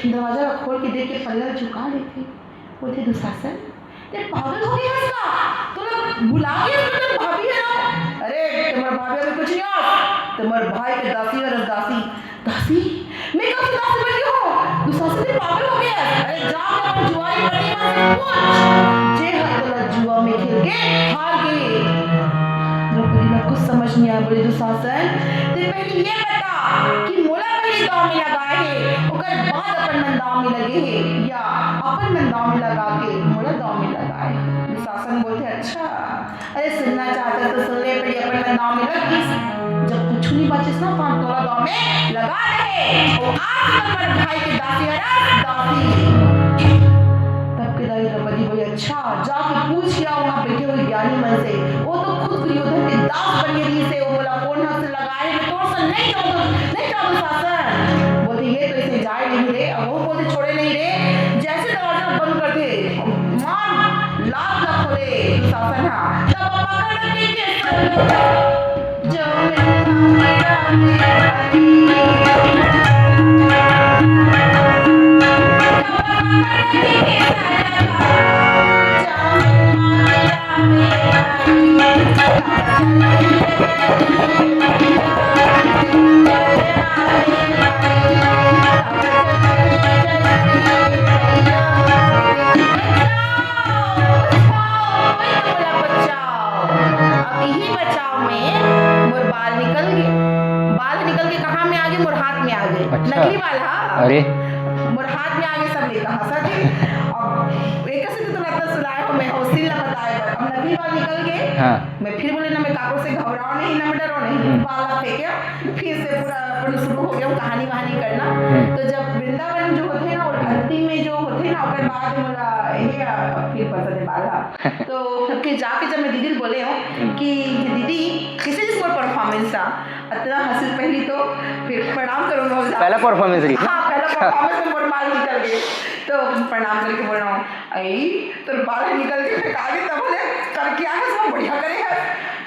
दरवाजा खोल के देख के पल्ला झुका लेते बोलते दुशासन ये पागल हो गया इसका तो लोग बुला के तो भाभी है ना अरे तुम्हारे भाभी में कुछ नहीं हो तुम्हारे भाई के दासी और दासी दासी मैं कब से दासी बन गई हूँ दुशासन से पागल हो गया अरे जाके अपन जुआरी पट्टी में पूछ जे हाथ वाला जुआ में खेल के हार गए द्रौपदी ने कुछ समझ नहीं आया बोले दुशासन ते पहले ये बता कि मोला पहले दाव में लगाए है ओकर बाद अपन मन दाव में लगे है या अपन मन दाव में लगा के मोला दाव में लगाए दुशासन बोलते अच्छा अरे सुनना चाहते तो सुन ले पहले अपन मन दाव में लग गई जब कुछ नहीं बचे ना पांच तोला दाव में लगा रहे और आज नंबर भाई के दासी हरा दासी तब के दाई द्रौपदी बोली अच्छा जाके पूछ लिया वहां बैठे हुए ज्ञानी मन से वो तो खुद दुर्योधन के दास बन गई से वो बोला कौन हाथ से लगाए मैं तो से नहीं जाऊं शासन बोलते ये तो इसे जाए नहीं रे अब वो बोलते छोड़े नहीं रे जैसे दरवाजा बंद कर दे मार लात ना खोले शासन हां तब पकड़ के जो बाल निकल के कहाँ में आ गए, मोर हाथ में आ गए। अच्छा। नकली बाल, हाँ, अरे मोर हाथ में आ गए, सब लेकर हंसा थे। अब एक से तो लगता सुनाए हो, मैं हौसली ना बताए, अब नकली बाल निकल गए। हाँ। मैं फिर बोले ना, मैं काको से घबराओ नहीं, ना मैं डरो नहीं, बाल फेंके, फिर से पूरा शुरू हो गया कहानी वहानी करना। तो जब वृंदावन जो होते ना, और अंतिम में जो होते ना, उसके बाद बोला ये फिर पसंद है बाला। तो फिर जाके जब मैं दीदी बोले हो कि दीदी किसी जिस परफॉर्मेंस था, इतना हंसी, पहली तो फिर प्रणाम करूँगा, पहला परफॉर्मेंस रही। हाँ, पहला परफॉर्मेंस में मोर बाल निकल गए, तो प्रणाम करके बोल रहा हूँ, आई तो बाल निकल के फिर आगे, तब बोले कर क्या है, सब बढ़िया करे है।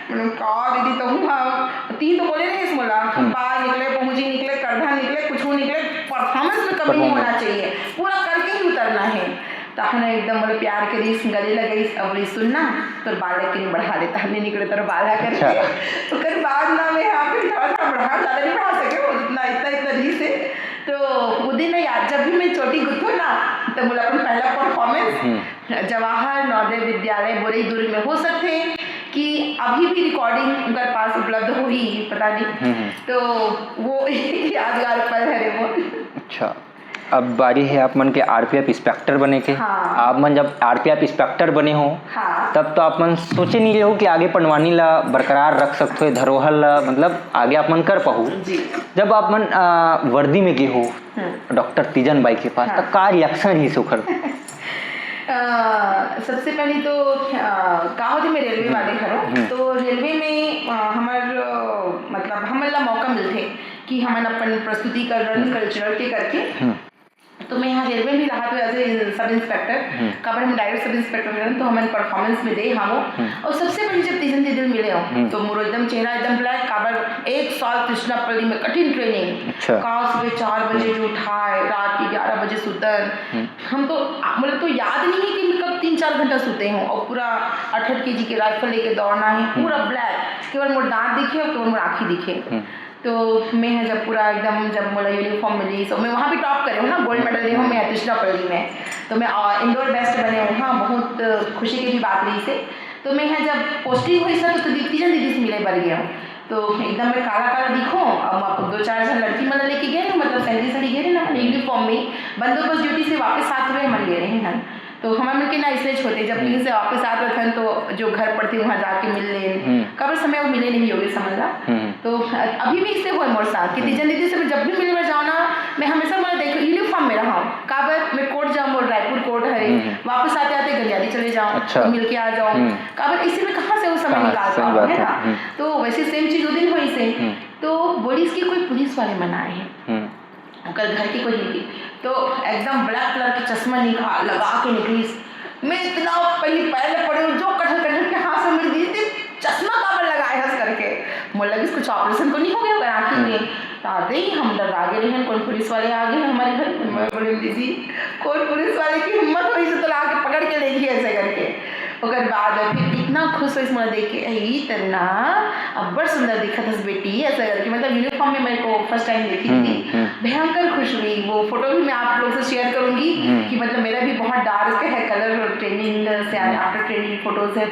मैंने कहा दीदी तो हाँ, तीन तो बोले नहीं इस बोला, बाल निकले, पहुँची निकले, करधा निकले, कुछ निकले, परफॉर्मेंस में कमी नहीं होना चाहिए, पूरा करके ही उतरना है। तो हमने एकदम बोले प्यार करी, गले लगे, अब बोली सुनना तो बाल के नहीं बढ़ा लेता, हमने निकले तो बाल करके। तो फिर बाद ना मैं यहाँ पे थोड़ा थोड़ा बढ़ा, ज़्यादा नहीं बढ़ा सके, इतना धी से। तो वो दिन याद, जब भी मैं छोटी गुथू ना, तो बोला अपन पहला परफॉर्मेंस जवाहर नवोदय विद्यालय बोरी दूरी में हो सकते हैं कि अभी भी रिकॉर्डिंग उनके पास उपलब्ध हो ही पता नहीं। तो वो यादगार पल है वो। अच्छा, अब बारी है आप मन के आरपीएफ इंस्पेक्टर बने के। हाँ। आप मन जब आरपीएफ इंस्पेक्टर बने हो, हाँ। तब तो आप मन सोचे नहीं रहे हो कि आगे पंडवानी ला बरकरार रख सकते हो, धरोहर ला मतलब आगे आप मन कर पाओ। जब आप मन वर्दी में गए हो डॉक्टर तीजन बाई के पास, तब का रिएक्शन ही सुखर? सबसे पहले तो का होती मैं रेलवे वाले घरों, तो रेलवे में मतलब हमारा मौका मिलते कि हम अपन प्रस्तुतिकरण कल्चरल के करके। तो मैं यहाँ रेलवे भी रहा, तो एज ए सब इंस्पेक्टर काबर हम डायरेक्ट सब इंस्पेक्टर मिले, तो हमें परफॉर्मेंस में दे हम। और सबसे पहले जब तीजन दीदी मिले हो, तो मोर एकदम चेहरा एकदम ब्लैक, काबर 1 साल कृष्णापल्ली में कठिन ट्रेनिंग। कहाँ सुबह 4 बजे जो उठाए, रात के 11 बजे सुतन। हम तो मतलब तो याद नहीं है कि मैं कब 3-4 घंटा सोते हूँ, और पूरा 8-8 kg के राइफल लेके दौड़ना है, पूरा ब्लैक, केवल मोर दांत दिखे और केवल मोर आँखी दिखे। तो मैं जब पूरा एकदम जब मोला यूनिफॉर्म मिली, तो मैं वहाँ भी टॉप करे हूँ ना, गोल्ड मेडल ली हूँ मैं कृष्णापल्ली में, तो मैं इंडोर बेस्ट बने हूँ। हाँ, बहुत खुशी की भी बात रही से। तो मैं यहाँ जब पोस्टिंग हुई सर, तो तीजन दीदी से मिले बढ़ गया हूँ, तो एकदम मैं काला काला दिखूँ। अब आपको 2-4 जन लड़की मतलब लेके गए ना, मतलब सैलरी सड़ी गए ना, मैंने यूनिफॉर्म में बंदोबस्त ड्यूटी से वापस 7 बजे मन गए रहे हैं। तो हमारे मिलके ना इसलिए छोटे, जब पुलिस से वापस आते थे तो जो घर पर थी वहाँ जाके मिल लें, कब समय वो मिले नहीं होगी समझ। तो अभी भी इससे हुआ मोर साथ कि तीजन दीदी से मैं जब भी मिलने जाऊँ ना, मैं हमेशा मतलब देखो यूनिफॉर्म में रहा हूँ, काबर मैं कोर्ट जाऊँ, मोर रायपुर कोर्ट है, वापस आते आते गलियारी चले जाऊँ, तो मिल के आ जाऊँ, काबर इसी में कहाँ से वो समय निकाल पाऊँ, है ना। तो वैसे सेम चीज़ 2 दिन हुई से। तो बोली इसकी कोई पुलिस वाले मनाए हैं, कल घर की कोई निकली, तो एकदम ब्लैक कलर की चश्मा लगा के निकली। मैं इतना पहले पैर पड़े जो कटहल के हाथ से मिल दी थी, चश्मा काबर लगाए हंस करके। मुझे लगी कुछ ऑपरेशन तो नहीं हो गया आँखी में, तो आते ही हम डर आ गए हैं, कौन पुलिस वाले आ गए हैं हमारे घर। मैं बोली दीदी कौन पुलिस वाले की हिम्मत हुई से तो ला के पकड़ के लेगी ऐसे करके। उसके बाद फिर इतना खुश हुई मुझे देख के, यही तरना अब बड़ सुंदर दिखा था बेटी ऐसा करके, मतलब यूनिफॉर्म में मेरे को फर्स्ट टाइम देखी थी, भयंकर खुश हुई। वो फोटो भी मैं आप लोग से शेयर करूंगी कि मतलब मेरा भी बहुत डार्क है कलर, ट्रेनिंग से आफ्टर ट्रेनिंग फोटोज है।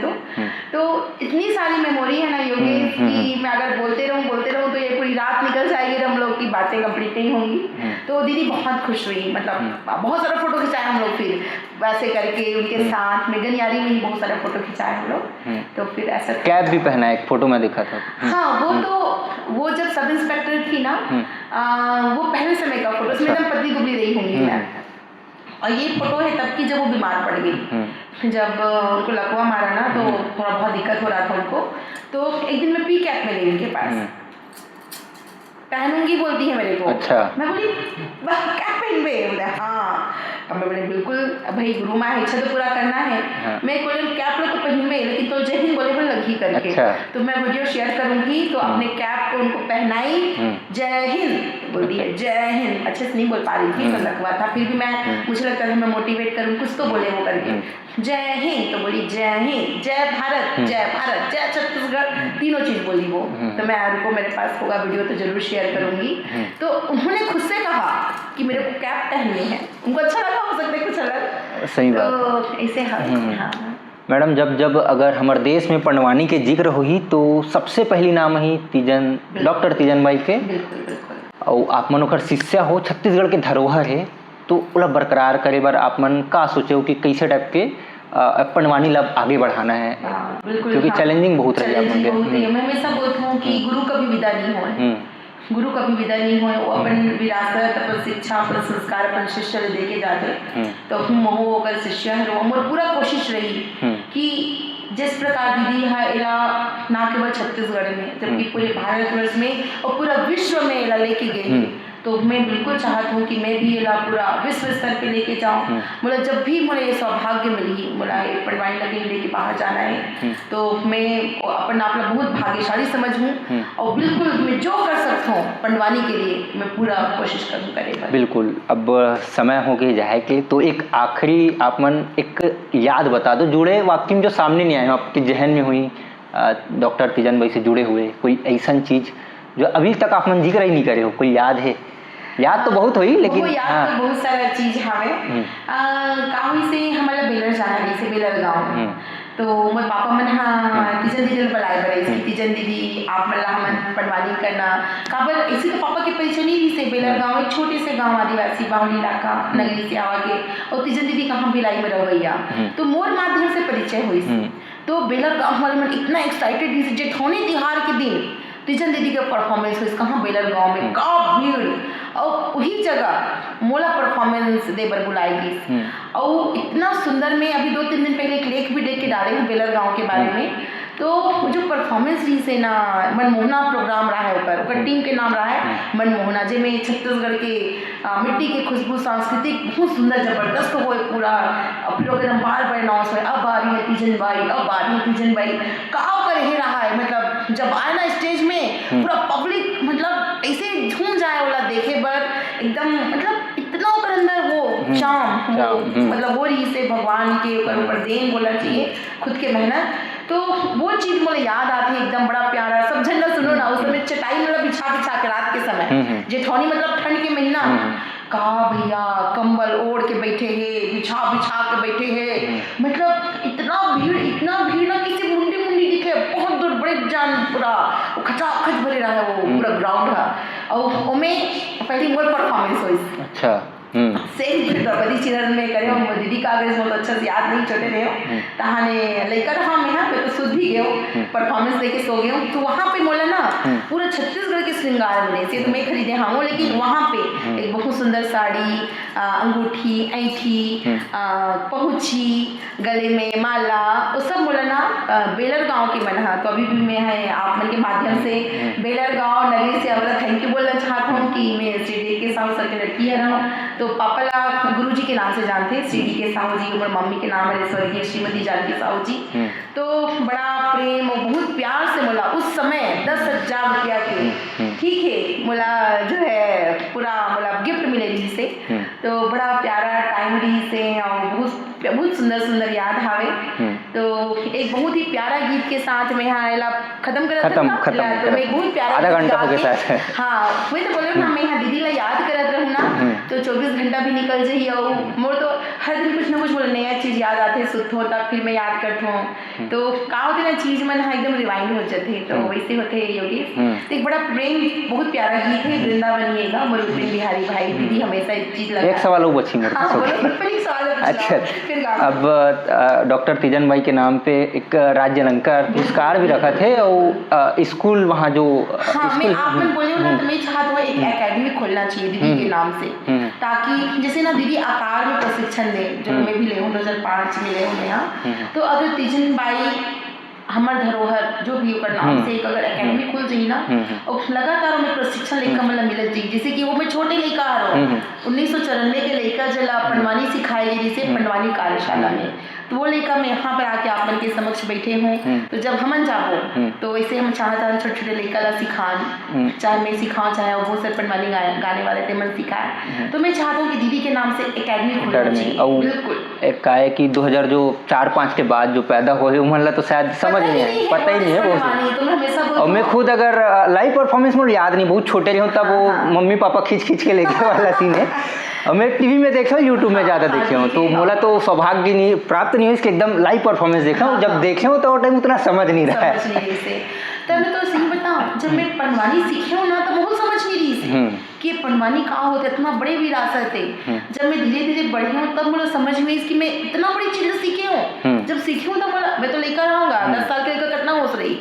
तो इतनी सारी मेमोरी है ना योगेश की, मैं अगर बोलते रहूँ तो ये पूरी रात निकल जाएगी, हम लोग की बातें कंप्लीट नहीं होंगी। तो दीदी बहुत खुश हुई, मतलब बहुत सारा फोटो खिंचाए हम लोग, फिर वैसे करके उनके साथ में गनियारी में ही बहुत सारा फोटो खिंचाए हम लोग। तो फिर ऐसा कैप भी पहना एक फोटो में दिखा था। हाँ, वो जब सब इंस्पेक्टर थी ना, वो पहले समय का फोटो, इसमें एकदम पतली दुबली रही होंगी मैं। और ये फोटो है तब की जब वो बीमार पड़ गई, जब उनको लकवा मारा ना, तो थोड़ा बहुत दिक्कत हो रहा था उनको। तो एक दिन मैं पी कैप में गई उनके पास, पहनूंगी बोलती है मेरे को। अच्छा। मैं बोली कैप पहन बे, बोला हाँ। अब मैं बोले बिल्कुल भाई गुरु माँ इच्छा तो पूरा करना है। मैं बोले कैप लोग तो पहन में, लेकिन तो जय हिंद बोले लगी करके। अच्छा। तो मैं वीडियो शेयर करूंगी, तो अपने कैप को उनको पहनाई, जय हिंद बोलती है, जय हिंद। अच्छे से नहीं बोल पा रही थी, तो लगवा था, फिर भी मैं मुझे लगता था मैं मोटिवेट करूँ, कुछ तो बोले वो करके, जय हिंद। तो बोली जय हिंद, जय भारत, जय छत्तीसगढ़, तीनों चीज बोली वो। तो मैं उनको मेरे पास होगा वीडियो तो जरूर शेयर करूंगी। तो उन्होंने खुद से कहा कि मेरे को कैप पहननी है, उनको अच्छा लगा, हो सकता है कुछ अलग। सही बात। तो ऐसे हाँ। मैडम जब जब अगर हमारे देश में पंडवानी के जिक्र होही तो सबसे पहली नाम ही तीजन डॉक्टर तीजन बाई के। बिल्कुल बिल्कुल। और आप मन ओकर शिष्या हो, छत्तीसगढ़ के धरोहर है, तो ओला बरकरार करे बर आप मन का सोचे हो कि कैसे टाइप के पंडवानी ला आगे बढ़ाना है? बिल्कुल, क्योंकि चैलेंजिंग बहुत रही आप चैलेंजिंग बहुत है। मैं हमेशा बोलती हूँ कि गुरु कभी विदा नहीं हो, गुरु कभी विदा नहीं हो। वो अपन विरासत, अपन शिक्षा, अपन संस्कार अपन शिष्य ले देके जाते, तो मोह अगर शिष्य है और पूरा कोशिश रही कि जिस प्रकार दीदी है एला ना केवल छत्तीसगढ़ में जबकि पूरे भारतवर्ष में और पूरा विश्व में एला लेके गई, तो मैं बिल्कुल चाहती हूँ कि मैं भी एला पूरा विश्व स्तर पे लेके जाऊँ। मुझे जब भी मुझे ये सौभाग्य मिली, मुझे पंडवानी ला कहीं लेके बाहर जाना है, तो मैं अपन आप ला बहुत भाग्यशाली समझूँ और बिल्कुल मैं जो कर सकता हूँ पंडवानी के लिए मैं पूरा कोशिश करूँ करेगा। बिल्कुल। अब समय हो गई जाए के, तो एक आखिरी आप मन एक याद बता दो, जुड़े वाक्य में जो सामने नहीं आए हो आपके जहन में हुई डॉक्टर तीजन बाई से जुड़े हुए कोई ऐसा चीज जो अभी तक आप मन जिक्र ही नहीं करे हो, कोई याद है? याद तो बहुत हुई लेकिन याद तो बहुत सारा चीज हवे। गाँव से हमारा बेलर जाना नहीं से बेलर गाँव, तो मोर पापा मन तीजन दीदी बुलाए बड़े तीजन दीदी आप मला हमन पंडवानी करना काबर ऐसे तो पापा के परिचय नहीं रही से। बेलर गाँव एक छोटे से गाँव आदिवासी बाहुली इलाका नगरी से आवा के, और तीजन दीदी कहाँ भिलाई में रवैया, तो मोर माध्यम से परिचय हुई। तो बेलर गाँव वाले मन इतना एक्साइटेड थी से जेठौनी तिहार के दिन तीजन दीदी के परफॉर्मेंस हुई कहाँ बेलर गाँव में का भीड़, और वही जगह मोला परफॉर्मेंस दे बर बुलाई गई। और इतना सुंदर, मैं अभी 2-3 दिन पहले एक लेख भी देख के डाले हूँ बेलर गाँव के बारे में, तो जो परफॉर्मेंस रही से ना मनमोहना प्रोग्राम रहा है, ओकर टीम के नाम रहा है मनमोहना, जिसमें छत्तीसगढ़ के मिट्टी के खुशबू सांस्कृतिक बहुत सुंदर जबरदस्त हो पूरा, फिर एकदम बार बार अनाउंस हुआ अब आ रही है तीजन बाई, अब आ रही है तीजन बाई का कर ही रहा है। मतलब जब आए ना स्टेज में पूरा पब्लिक मतलब ऐसे झूम जाए वाला देखे बर एकदम, मतलब इतना ओकर अंदर वो चाम मतलब वो रही से भगवान के ऊपर देन बोला चाहिए खुद के मेहनत, तो वो चीज मुझे याद आती है एकदम बड़ा प्यारा। सब झंडा सुनो ना, उस समय चटाई मतलब बिछा के रात के समय जेठौनी मतलब ठंड के महीना का भैया कंबल ओढ़ के बैठे हैं, बिछा के बैठे हैं, मतलब इतना भीड़ ना किसी मुंडी दिखे, बहुत दूर बड़े जान पूरा खचाखच भरे रहा है वो पूरा ग्राउंड है। और उमें पहली मोर परफॉर्मेंस हुई। अच्छा। सेम द्रौपदी चिरन में करे हो दीदी का अगर बहुत अच्छा से याद नहीं छोटे रहे हो तहाने लड़का रहा मैं यहाँ पे तो सुध भी गए परफॉर्मेंस लेके सो गए, तो वहाँ पे बोला ना पूरा छत्तीसगढ़ के श्रृंगार मिले से तो मैं खरीदे हाँ, लेकिन वहाँ पे एक बहुत सुंदर साड़ी, अंगूठी, ऐठी, पहुँची, गले में माला, वो सब बोला ना बेलर गाँव के मन है। तो अभी भी मैं है आप मन के माध्यम से बेलर गाँव नगरी से अब थैंक यू बोलना चाहता हूँ कि मैं श्री के साहू सर की लड़की है रहा हूँ, तो पापा ला गुरुजी के नाम से जानते श्री के साहू जी, और मम्मी के नाम है स्वर्गीय श्रीमती जानकी साहू जी। तो बड़ा प्रेम और बहुत प्यार से बोला उस समय 10,000 रुपया के, ठीक है बोला जो है पूरा बोला गिफ्ट मिले रही से, तो बड़ा प्यारा टाइम रही से और बहुत सुंदर याद हावे। तो एक बहुत ही प्यारा गीत के साथ में यहाँ खत्म तो मैं बहुत प्यारा आधा घंटा हो गया शायद। हाँ वही तो बोले ना मैं यहाँ दीदी ला याद करत रहूँ ना, तो 24 घंटा भी निकल जाइए और मोर तो हर दिन कुछ ना कुछ बोले नया चीज याद आते सुत हो तब फिर मैं याद करता हूँ, तो का होते ना चीज मन एकदम रिवाइंड हो जाते, तो वैसे होते है योगेश। एक बड़ा प्रेम बहुत प्यारा गीत है वृंदावनिएगा मोर उपेंद्र बिहारी भाई, दीदी हमेशा एक चीज लगा। एक सवाल वो बची मेरे अच्छा अब डॉक्टर तीजन बाई के नाम पे एक राज्य अलंकार पुरस्कार भी रखा थे और स्कूल वहाँ जो मैं आप बोले ना तो मैं चाहता हूँ एक एकेडमी खोलना चाहिए दीदी के नाम से, ताकि जैसे ना दीदी आकार में प्रशिक्षण दे जो मैं भी ले हूँ 2005 में ले हूँ यहाँ, तो अगर तीजन बाई हमार धरोहर जो भी ओकर नाम से एक अगर एकेडमी खुल जाई ना और लगातार हमें प्रशिक्षण लेकर मतलब मिलत जाई, जैसे कि वो मैं छोटे लड़का आ रहा हूँ 1994 के लड़का जला पंडवानी सिखाई गई जैसे पंडवानी कार्यशाला में, तो वो लड़का मैं यहाँ पर आके आप मन के समक्ष बैठे हूँ, तो जब हमन जाबो तो ऐसे हम चाहता हूँ छोटे छोटे लड़का ला सिखान, चाहे मैं सिखाऊँ चाहे वो सर पंडवानी गाने वाले थे मन सिखाए, तो मैं चाहता हूँ कि दीदी के नाम से एकेडमी खुलना चाहिए। बिल्कुल एक का है कि 2004-5 के बाद जो पैदा हुए उमर तो शायद समझ नहीं है, पता ही नहीं है। और मैं खुद अगर लाइव परफॉर्मेंस में याद नहीं, बहुत छोटे रहे तब वो मम्मी पापा खींच के लेके वाला सीन है, और मैं टीवी में देखा हूँ, यूट्यूब में ज़्यादा देखे हूँ, तो मोला तो सौभाग्य नहीं प्राप्त नहीं हुई इसके एकदम लाइव परफॉर्मेंस देखा हूँ। जब देखे हूँ तो वो टाइम उतना समझ नहीं रहा है। समझ नहीं रही से तब मैं तो सही बताऊँ, जब मैं पनवानी सीखे हूँ ना तो बहुत समझ नहीं रही से कि पनवानी कहाँ होते, इतना बड़े विरासत है। जब मैं धीरे धीरे बढ़ी हूँ तब मुझे समझ में इसकी मैं इतना बड़ी चीज़ें सीखे हूँ। जब सीखी हूँ तो मैं तो लेकर आऊँगा 10 साल के कितना हो रही,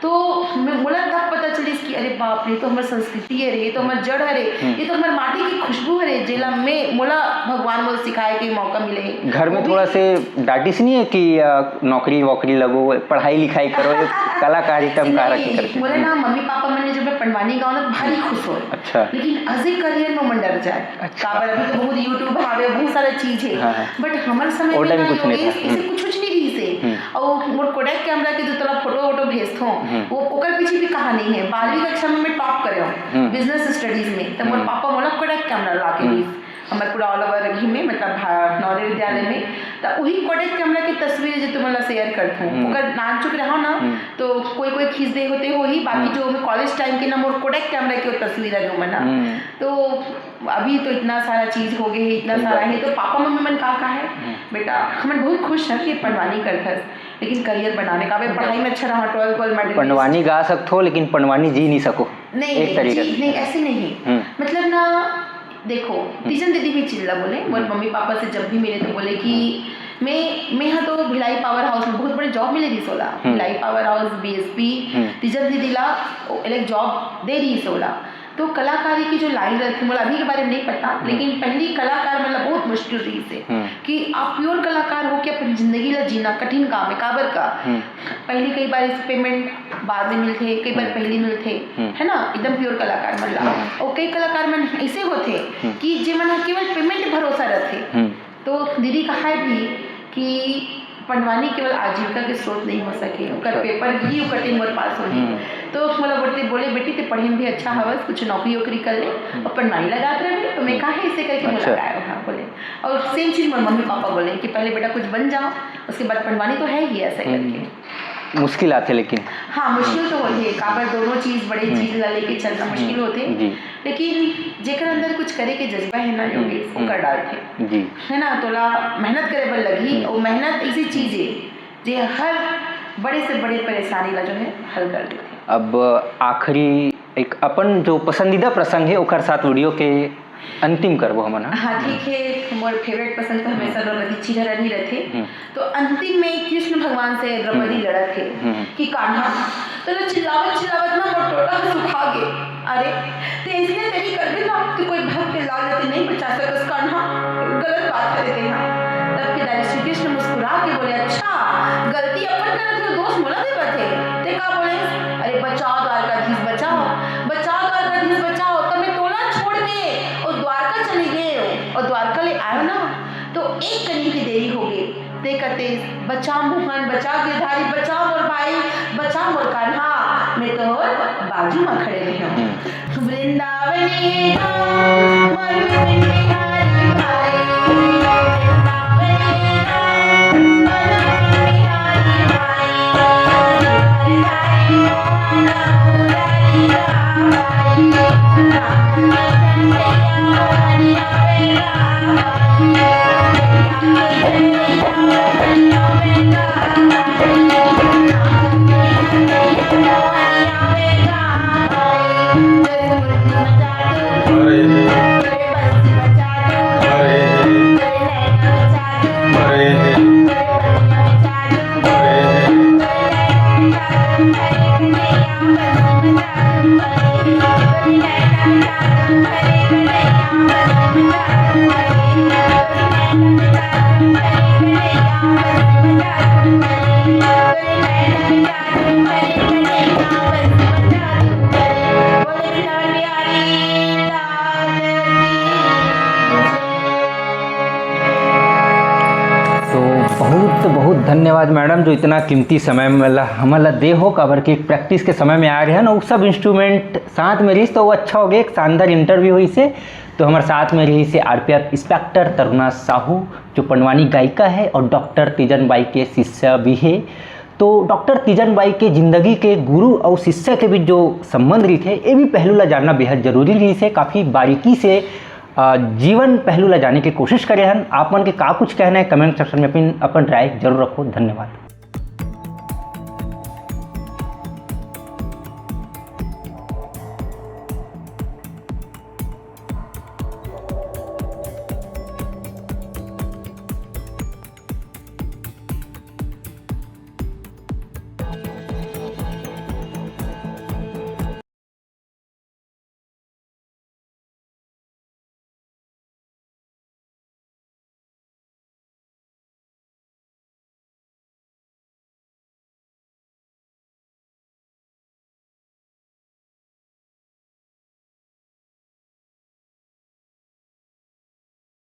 तो मैं बोला तब पता चली इसकी, अरे बाप रे, तो हमारी संस्कृति है रे, ये तो हमारी जड़ है रे, ये तो हमारी माटी की खुशबू है रे, जेला में मोला भगवान मुझे सिखाए के मौका मिले। घर में थोड़ा से डांटिस नहीं है कि नौकरी वोकरी लगो, पढ़ाई लिखाई करो, कलाकारिता में रखी करके? बोले ना मम्मी पापा मैंने जब मैं पनवानी गाँव ना भारी खुश हो। अच्छा। लेकिन अजय करियर में मन डर जाए। अच्छा। काबर अभी तो बहुत यूट्यूब आवे, बहुत सारा चीज है। हाँ। बट हमारे समय वो में ना टाइम कुछ नहीं था। इसे कुछ नहीं रही से। और मोर कोडैक कैमरा के जो तोला फोटो वोटो भेजतो, वो ओकर पीछे भी कहानी है। 12वीं कक्षा में मैं टॉप करे हूँ बिजनेस स्टडीज में, तब मोर पापा मोला कोडैक कैमरा ला के दी हमारे पूरा ऑल ओवर घी में, मतलब नवोदय विद्यालय में। तो वही कोडैक कैमरा की तस्वीर जो तुम्हारा शेयर करते हूँ, अगर नाम चुक रहा ना तो कोई खींच दे होते हो ही, बाकी जो मैं कॉलेज टाइम के ना मोर कोडैक कैमरा की तस्वीर है मना। तो अभी तो इतना सारा चीज हो गई, इतना सारा है, तो पापा मम्मी मन का है बेटा हमें बहुत खुश है कि पनवानी करता, लेकिन करियर बनाने का, पढ़ाई में अच्छा रहा, 12 गोल्ड मेडल। पनवानी गा सकते हो लेकिन पनवानी जी नहीं सको। नहीं नहीं ऐसे नहीं, मतलब ना देखो तीजन दीदी भी चिल्ला बोले, बोल मम्मी पापा से जब भी मिले तो बोले कि मैं यहाँ तो भिलाई पावर हाउस में बहुत बड़ी जॉब मिले रही सोला, Bhilai power house BSP Teejan दीदी ला एक जॉब दे रही सोला। तो कलाकारी की जो लाइन रहती है, अभी के बारे में नहीं पता, लेकिन पहली कलाकार मतलब बहुत मुश्किल रही से कि आप प्योर कलाकार हो कि अपनी जिंदगी ला जीना कठिन काम है, काबर का पहली कई बार इस पेमेंट बाद में मिलते, कई बार पहली मिलते है ना, एकदम प्योर कलाकार मतलब। और कई कलाकार मन ऐसे होते कि जे मन केवल पेमेंट भरोसा रहते। तो दीदी कहा है भी कि पनवानी केवल आजीविका के स्रोत नहीं हो सके, उनका पेपर भी कटिंग और पास हो गई। तो मतलब बोले बेटी ते पढ़े में भी अच्छा हवस, कुछ नौकरी वोकरी कर ले और पनवानी लगा कर रहे। तो मैं कहा है इसे करके मुझे लगाया वहाँ बोले। और सेम चीज़ मम्मी पापा बोले कि पहले बेटा कुछ बन जाओ, उसके बाद पनवानी तो है ही ऐसा करके। मुश्किल आते लेकिन हाँ मुश्किल तो होती है, काबर दोनों चीज़ बड़े चीज़ ला लेके चलना मुश्किल होते, लेकिन जेकर अंदर कुछ करे के जज्बा है ना योगेश, वो कर डालते जी है ना। तोला मेहनत करे पर लगी, और मेहनत ऐसी चीज़ है जो हर बड़े से बड़े परेशानी ला जो है हल कर देते। अब आखिरी एक अपन जो पसंदीदा प्रसंग है ओकर साथ वीडियो के अंतिम करबो हमन। हाँ ठीक है, मोर फेवरेट पसंद तो हमेशा द्रौपदी चिरहरण ही रहते। तो अंतिम में कृष्ण भगवान से द्रौपदी लड़ा थे कि कान्हा तो चिल्लावत ना मोर टोटा सुखा गे। अरे तो इसने तेरी कर भी ना कि कोई भक्त लाल रहते नहीं बचा सकस कान्हा, गलत बात कर देते हैं। तब के श्री कृष्ण मुस्कुरा के बोले अच्छा गलती अपन करत हो, दोष मोला दे बते ते का बोले, अरे बचाओ द्वारकाधीश बचाओ, बचाओ द्वारकाधीश बचाओ। तब मैं तोला छोड़ के और द्वारका चले गए, और द्वारका ले आयो ना तो एक कनी की देरी हो गई। ते कहते बचा मोहन, बचा गिरधारी, बचा मोर भाई, बचा मोर कान्हा, मैं तो बाजू में खड़े रहे हूँ। वृंदावन बहुत धन्यवाद मैडम जो इतना कीमती समय में हमारा दे हो, काबर की प्रैक्टिस के समय में आ रहे हैं ना, वो सब इंस्ट्रूमेंट साथ में रही तो वो अच्छा हो गया। एक शानदार इंटरव्यू हुई से, तो हमारे साथ में रही से RPF इंस्पेक्टर तरुणा साहू जो पनवानी गायिका है और डॉक्टर तीजन बाई के शिष्य भी है। तो डॉक्टर तीजन बाई के ज़िंदगी के गुरु और शिष्य के बीच जो संबंध रही थे ये भी पहलू ला जानना बेहद जरूरी रही से, काफ़ी बारीकी से जीवन पहलू ला जाने की कोशिश करे हन। आप मन के का कुछ कहना है कमेंट सेक्शन में अपन राय जरूर रखो। धन्यवाद।